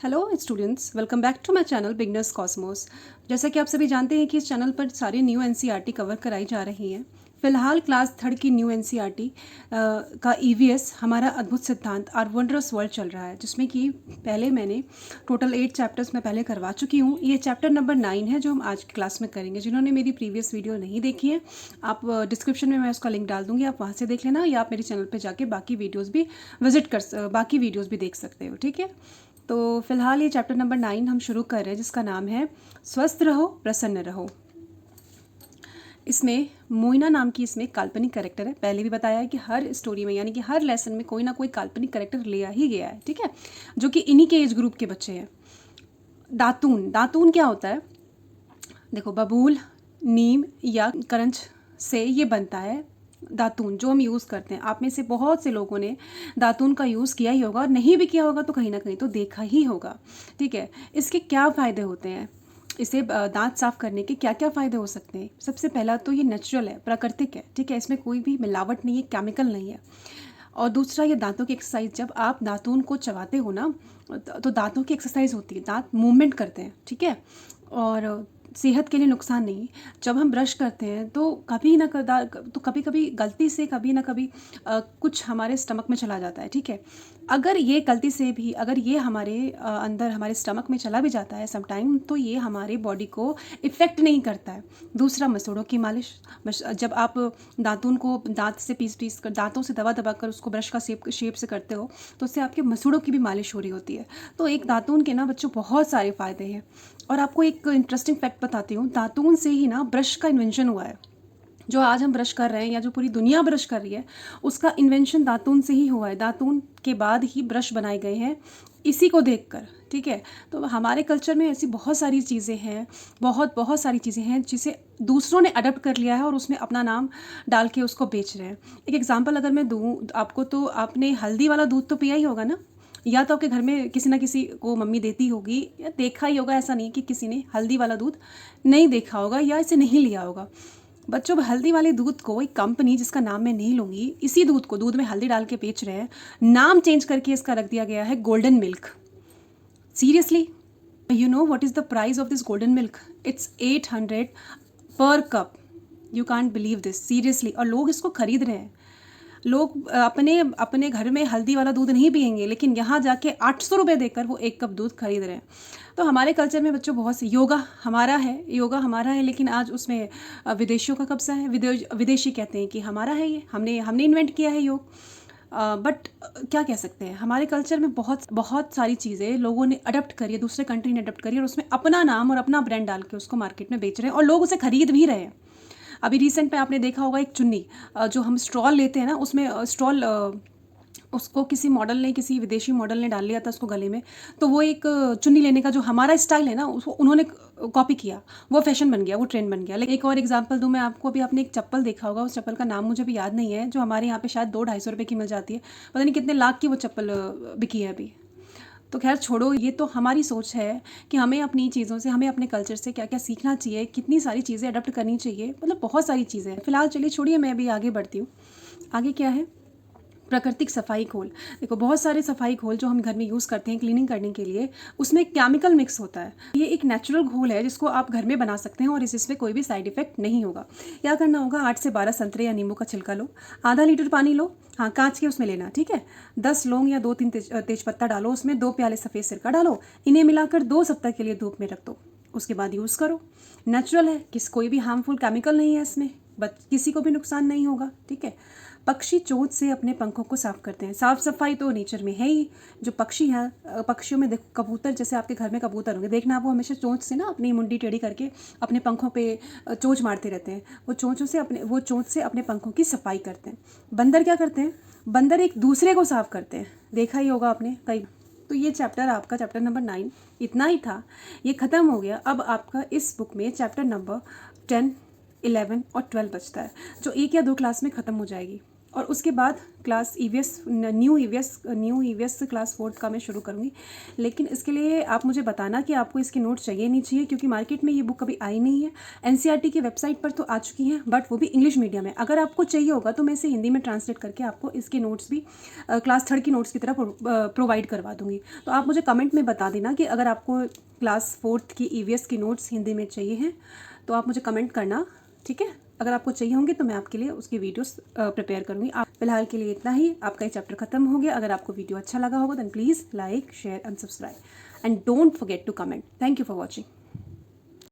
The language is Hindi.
Hello students, welcome back to my channel Beginners Cosmos. जैसा कि आप सभी जानते हैं कि इस चैनल पर सारी न्यू एनसीईआरटी कवर कराई जा रही हैं। फिलहाल क्लास थर्ड की न्यू एनसीईआरटी का ईवीएस हमारा अद्भुत सिद्धांत आर वंडरस वर्ल्ड चल रहा है, जिसमें कि पहले मैंने टोटल 8 चैप्टर्स में पहले करवा चुकी हूँ। ये चैप्टर नंबर 9 है जो हम आज की क्लास में करेंगे। जिन्होंने मेरी प्रीवियस वीडियो नहीं देखी है, आप डिस्क्रिप्शन में मैं उसका लिंक डाल दूँगी, आप वहाँ से देख लेना, या आप मेरे चैनल पर जाके बाकी वीडियोज़ भी बाकी वीडियोज़ भी देख सकते हो। ठीक है, तो फिलहाल ये चैप्टर नंबर 9 हम शुरू कर रहे हैं, जिसका नाम है स्वस्थ रहो प्रसन्न रहो। इसमें मोइना नाम की इसमें काल्पनिक कैरेक्टर है। पहले भी बताया है कि हर स्टोरी में यानी कि हर लेसन में कोई ना कोई काल्पनिक कैरेक्टर लिया ही गया है। ठीक है, जो कि इन्हीं के एज ग्रुप के बच्चे हैं। दातून, दातून क्या होता है? देखो, बबूल, नीम या करंच से ये बनता है दातून, जो हम यूज़ करते हैं। आप में से बहुत से लोगों ने दातून का यूज़ किया ही होगा, और नहीं भी किया होगा तो कहीं ना कहीं तो देखा ही होगा। ठीक है, इसके क्या फ़ायदे होते हैं? इसे दांत साफ करने के क्या क्या फ़ायदे हो सकते हैं? सबसे पहला तो ये नेचुरल है, प्राकृतिक है। ठीक है, इसमें कोई भी मिलावट नहीं है, केमिकल नहीं है। और दूसरा, ये दांतों की एक्सरसाइज, जब आप दातून को चबाते हो ना, तो दांतों की एक्सरसाइज होती है, दांत मूवमेंट करते हैं। ठीक है, और सेहत के लिए नुकसान नहीं। जब हम ब्रश करते हैं तो कभी कभी गलती से कभी ना कभी कुछ हमारे स्टमक में चला जाता है। ठीक है, अगर ये गलती से भी अगर ये हमारे अंदर हमारे स्टमक में चला भी जाता है समटाइम, तो ये हमारे बॉडी को इफ़ेक्ट नहीं करता है। दूसरा, मसूड़ों की मालिश। जब आप दातून को दांत से पीस कर, दांतों से दबा दबा कर उसको ब्रश का शेप से करते हो, तो उससे आपके मसूड़ों की भी मालिश हो रही होती है। तो एक दातून के ना बच्चों बहुत सारे फ़ायदे हैं। और आपको एक इंटरेस्टिंग फैक्ट बताती हूँ, दातून से ही ना ब्रश का इन्वेंशन हुआ है। जो आज हम ब्रश कर रहे हैं या जो पूरी दुनिया ब्रश कर रही है, उसका इन्वेंशन दातून से ही हुआ है। दातून के बाद ही ब्रश बनाए गए हैं, इसी को देखकर। ठीक है, तो हमारे कल्चर में ऐसी बहुत सारी चीज़ें हैं, बहुत बहुत सारी चीज़ें हैं जिसे दूसरों ने अडप्ट कर लिया है और उसमें अपना नाम डाल के उसको बेच रहे हैं। एक एग्जांपल अगर मैं दूँ आपको, तो आपने हल्दी वाला दूध तो पिया ही होगा ना, या तो आपके घर में किसी ना किसी को मम्मी देती होगी, या देखा ही होगा। ऐसा नहीं कि किसी ने हल्दी वाला दूध नहीं देखा होगा या इसे नहीं लिया होगा। बच्चों, हल्दी वाले दूध को एक कंपनी, जिसका नाम मैं नहीं लूँगी, इसी दूध को दूध में हल्दी डाल के बेच रहे हैं। नाम चेंज करके इसका रख दिया गया है golden milk. Seriously, you know what is the price of this golden milk? It's 800 पर cup. You can't believe this, seriously. और लोग इसको खरीद रहे हैं। लोग अपने अपने घर में हल्दी वाला दूध नहीं पियेंगे, लेकिन यहाँ जाके 800 रुपये देकर वो 1 कप दूध खरीद रहे हैं। तो हमारे कल्चर में बच्चों बहुत सी योगा हमारा है, लेकिन आज उसमें विदेशियों का कब्जा है। विदेशी कहते हैं कि हमारा है, ये हमने इन्वेंट किया है योग। बट क्या कह सकते हैं, हमारे कल्चर में बहुत बहुत सारी चीज़ें लोगों ने अडप्ट करी है, दूसरे कंट्री ने अडप्ट करी है, और उसमें अपना नाम और अपना ब्रांड डाल के उसको मार्केट में बेच रहे हैं, और लोग उसे खरीद भी रहे हैं। अभी रिसेंट में आपने देखा होगा, एक चुन्नी, जो हम स्ट्रॉल लेते हैं ना, उसमें स्ट्रॉल उसको किसी मॉडल ने, किसी विदेशी मॉडल ने डाल लिया था उसको गले में। तो वो एक चुन्नी लेने का जो हमारा स्टाइल है ना, उसको उन्होंने कॉपी किया, वो फैशन बन गया, वो ट्रेंड बन गया। लेकिन एक और एग्जांपल दूं मैं आपको, अभी आपने एक चप्पल देखा होगा, उस चप्पल का नाम मुझे भी याद नहीं है, जो हमारे यहाँ पे शायद 200-250 रुपये की मिल जाती है। पता नहीं कितने लाख की वो चप्पल बिकी है अभी। तो खैर छोड़ो, ये तो हमारी सोच है कि हमें अपनी चीज़ों से, हमें अपने कल्चर से क्या क्या सीखना चाहिए, कितनी सारी चीज़ें अडप्ट करनी चाहिए, मतलब बहुत सारी चीज़ें हैं। फिलहाल चलिए छोड़िए, मैं अभी आगे बढ़ती हूँ। आगे क्या है? प्राकृतिक सफाई घोल। देखो, बहुत सारे सफाई घोल जो हम घर में यूज़ करते हैं क्लीनिंग करने के लिए, उसमें केमिकल मिक्स होता है। ये एक नेचुरल घोल है जिसको आप घर में बना सकते हैं, और इसमें कोई भी साइड इफेक्ट नहीं होगा। क्या करना होगा? 8 से 12 संतरे या नींबू का छिलका लो, आधा लीटर पानी लो, हाँ कांच के उसमें लेना। ठीक है, 10 लौंग या 2-3 तेज पत्ता डालो, उसमें 2 प्याले सफ़ेद सिरका डालो, इन्हें मिलाकर 2 सप्ताह के लिए धूप में रख दो। उसके बाद यूज़ करो। नेचुरल है, कोई भी हार्मफुल केमिकल नहीं है इसमें, किसी को भी नुकसान नहीं होगा। ठीक है, पक्षी चोंच से अपने पंखों को साफ करते हैं। साफ सफाई तो नेचर में है ही। जो पक्षी हैं, पक्षियों में देखो, कबूतर, जैसे आपके घर में कबूतर होंगे, देखना आप, वो हमेशा चोंच से ना अपनी मुंडी टेढ़ी करके अपने पंखों पे चोंच मारते रहते हैं। वो चोंच से अपने पंखों की सफाई करते हैं। बंदर क्या करते हैं? बंदर एक दूसरे को साफ करते हैं, देखा ही होगा आपने कई। तो ये चैप्टर आपका चैप्टर नंबर 9 इतना ही था, ये ख़त्म हो गया। अब आपका इस बुक में चैप्टर नंबर 10, 11 और 12 बचता है, जो 1 या 2 क्लास में ख़त्म हो जाएगी। और उसके बाद क्लास न्यू ईवीएस क्लास 4 का मैं शुरू करूँगी। लेकिन इसके लिए आप मुझे बताना कि आपको इसके नोट्स चाहिए नहीं चाहिए, क्योंकि मार्केट में ये बुक कभी आई नहीं है। एनसीईआरटी की वेबसाइट पर तो आ चुकी हैं, बट वो भी इंग्लिश मीडियम है। अगर आपको चाहिए होगा तो मैं इसे हिंदी में ट्रांसलेट करके आपको इसके नोट्स भी क्लास 3 की नोट्स की तरह प्रोवाइड करवा दूँगी। तो आप मुझे कमेंट में बता देना कि अगर आपको क्लास 4 की ईवीएस की नोट्स हिंदी में चाहिए हैं तो आप मुझे कमेंट करना, ठीक है। अगर आपको चाहिए होंगे तो मैं आपके लिए उसकी वीडियोस प्रिपेयर करूँगी। आप फिलहाल के लिए इतना ही। आपका ये चैप्टर खत्म हो गया। अगर आपको वीडियो अच्छा लगा होगा then please like, share and subscribe and don't forget to comment. Thank you for watching.